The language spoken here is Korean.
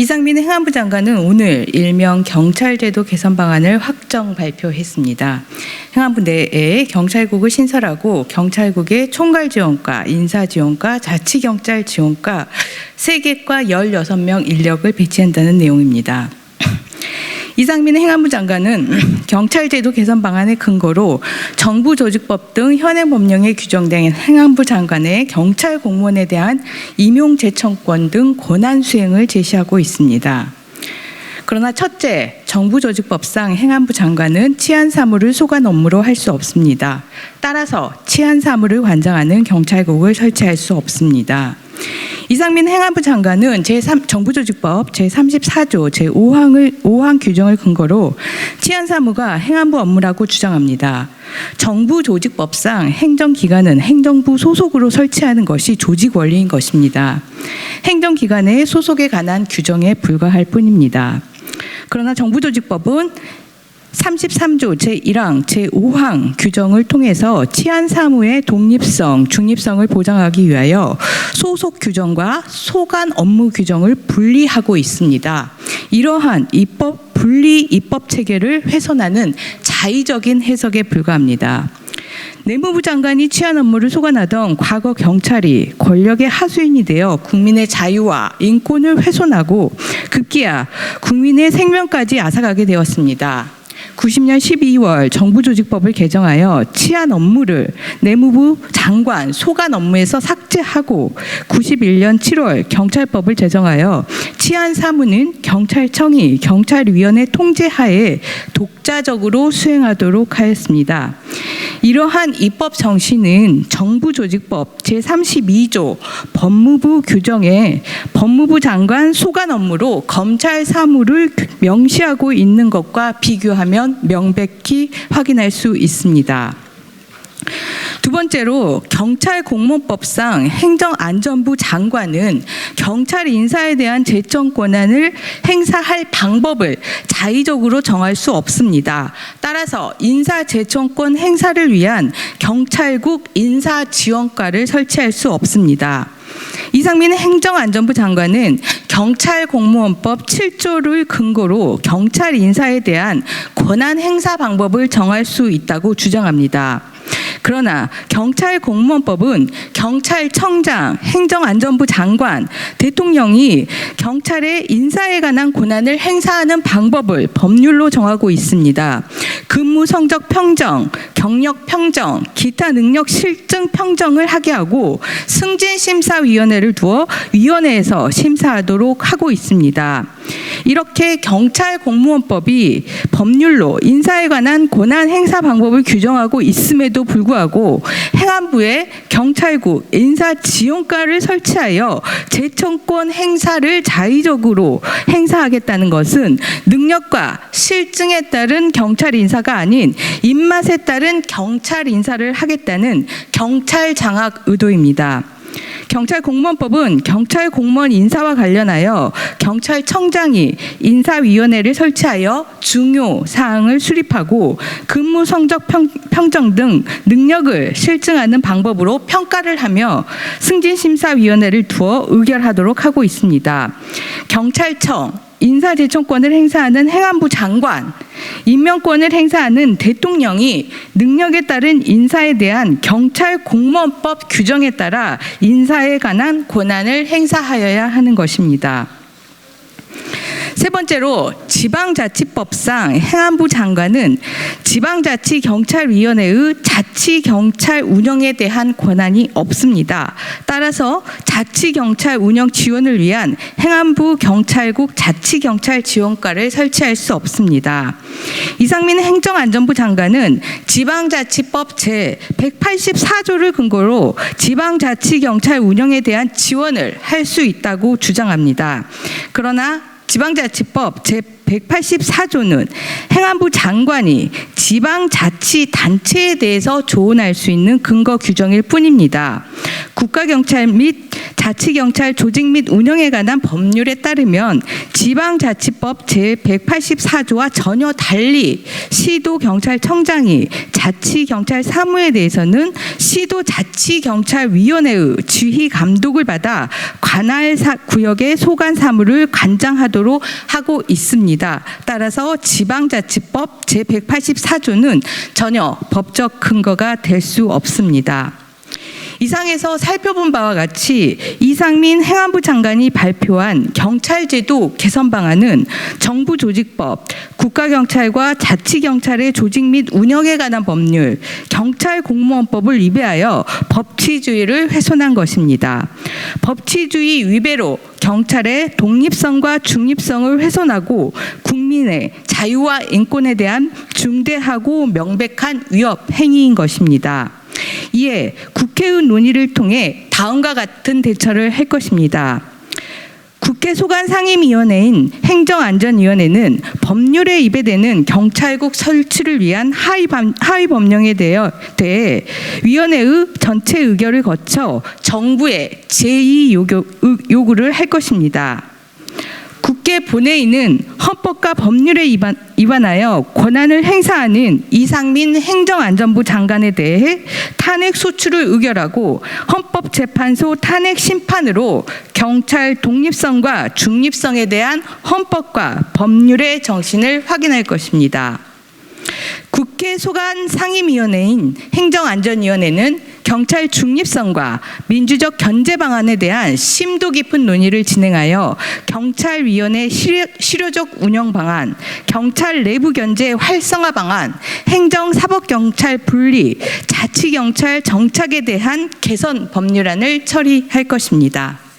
이상민 행안부 장관은 오늘 일명 경찰제도 개선 방안을 확정 발표했습니다. 행안부 내에 경찰국을 신설하고 경찰국의 총괄지원과, 인사지원과, 자치경찰지원과 3개과 16명 인력을 배치한다는 내용입니다. 이상민 행안부 장관은 경찰제도 개선 방안의 근거로 정부조직법 등 현행 법령에 규정된 행안부 장관의 경찰 공무원에 대한 임용 제청권 등 권한 수행을 제시하고 있습니다. 그러나 첫째, 정부조직법상 행안부 장관은 치안 사무를 소관 업무로 할 수 없습니다. 따라서 치안 사무를 관장하는 경찰국을 설치할 수 없습니다. 이상민 행안부 장관은 정부조직법 제34조 제5항 규정을 근거로 치안사무가 행안부 업무라고 주장합니다. 정부조직법상 행정기관은 행정부 소속으로 설치하는 것이 조직 원리인 것입니다. 행정기관의 소속에 관한 규정에 불과할 뿐입니다. 그러나 정부조직법은 33조 제1항, 제5항 규정을 통해서 치안사무의 독립성, 중립성을 보장하기 위하여 소속 규정과 소관 업무 규정을 분리하고 있습니다. 이러한 분리 입법 체계를 훼손하는 자의적인 해석에 불과합니다. 내무부 장관이 치안 업무를 소관하던 과거 경찰이 권력의 하수인이 되어 국민의 자유와 인권을 훼손하고 급기야 국민의 생명까지 앗아가게 되었습니다. 90년 12월 정부조직법을 개정하여 치안 업무를 내무부 장관 소관 업무에서 삭제하고 91년 7월 경찰법을 제정하여 치안 사무는 경찰청이 경찰위원회 통제하에 독자적으로 수행하도록 하였습니다. 이러한 입법 정신은 정부조직법 제32조 법무부 규정에 법무부 장관 소관 업무로 검찰 사무를 명시하고 있는 것과 비교하면 명백히 확인할 수 있습니다. 두 번째로 경찰공무원법상 행정안전부 장관은 경찰 인사에 대한 제청 권한을 행사할 방법을 자의적으로 정할 수 없습니다. 따라서 인사제청권 행사를 위한 경찰국 인사지원과를 설치할 수 없습니다. 이상민 행정안전부 장관은 경찰공무원법 7조를 근거로 경찰 인사에 대한 권한 행사 방법을 정할 수 있다고 주장합니다. 그러나 경찰공무원법은 경찰청장, 행정안전부 장관, 대통령이 경찰의 인사에 관한 권한을 행사하는 방법을 법률로 정하고 있습니다. 근무 성적 평정, 경력 평정, 기타 능력 실증 평정을 하게 하고 승진심사위원회를 두어 위원회에서 심사하도록 하고 있습니다. 이렇게 경찰공무원법이 법률로 인사에 관한 권한 행사 방법을 규정하고 있음에도 불구하고 행안부에 경찰국 인사지원과를 설치하여 제청권 행사를 자의적으로 행사하겠다는 것은 능력과 실증에 따른 경찰 인사가 아닌 입맛에 따른 경찰 인사를 하겠다는 경찰 장악 의도입니다. 경찰공무원법은 경찰공무원 인사와 관련하여 경찰청장이 인사위원회를 설치하여 중요 사항을 수립하고 근무 성적 평정 등 능력을 실증하는 방법으로 평가를 하며 승진심사위원회를 두어 의결하도록 하고 있습니다. 경찰청 인사제청권을 행사하는 행안부 장관, 임명권을 행사하는 대통령이 능력에 따른 인사에 대한 경찰공무원법 규정에 따라 인사에 관한 권한을 행사하여야 하는 것입니다. 세 번째로 지방자치법상 행안부 장관은 지방자치경찰위원회의 자치경찰 운영에 대한 권한이 없습니다. 따라서 자치경찰 운영 지원을 위한 행안부 경찰국 자치경찰 지원과를 설치할 수 없습니다. 이상민 행정안전부 장관은 지방자치법 제184조를 근거로 지방자치경찰 운영에 대한 지원을 할 수 있다고 주장합니다. 그러나 지방자치법 제184조는 행안부 장관이 지방자치단체에 대해서 조언할 수 있는 근거 규정일 뿐입니다. 국가경찰 및 자치경찰 조직 및 운영에 관한 법률에 따르면 지방자치법 제184조와 전혀 달리 시도경찰청장이 자치경찰 사무에 대해서는 시도자치경찰위원회의 지휘 감독을 받아 관할 구역의 소관 사무를 관장하도록 하고 있습니다. 따라서 지방자치법 제184조는 전혀 법적 근거가 될 수 없습니다. 이상에서 살펴본 바와 같이 이상민 행안부 장관이 발표한 경찰제도 개선 방안은 정부조직법, 국가경찰과 자치경찰의 조직 및 운영에 관한 법률, 경찰공무원법을 위배하여 법치주의를 훼손한 것입니다. 법치주의 위배로 경찰의 독립성과 중립성을 훼손하고 국민의 자유와 인권에 대한 중대하고 명백한 위협 행위인 것입니다. 이에 국회의 논의를 통해 다음과 같은 대처를 할 것입니다. 국회 소관상임위원회인 행정안전위원회는 법률에 위배되는 경찰국 설치를 위한 하위 법령에 대해 위원회의 전체 의결을 거쳐 정부에 제의 요구를 할 것입니다. 국회 본회의는 헌법과 법률에 위반하여 권한을 행사하는 이상민 행정안전부 장관에 대해 탄핵 소추를 의결하고 헌법재판소 탄핵 심판으로 경찰 독립성과 중립성에 대한 헌법과 법률의 정신을 확인할 것입니다. 국회 소관 상임위원회인 행정안전위원회는 경찰 중립성과 민주적 견제 방안에 대한 심도 깊은 논의를 진행하여 경찰위원회 실효적 운영 방안, 경찰 내부 견제 활성화 방안, 행정사법경찰 분리, 자치경찰 정착에 대한 개선 법률안을 처리할 것입니다.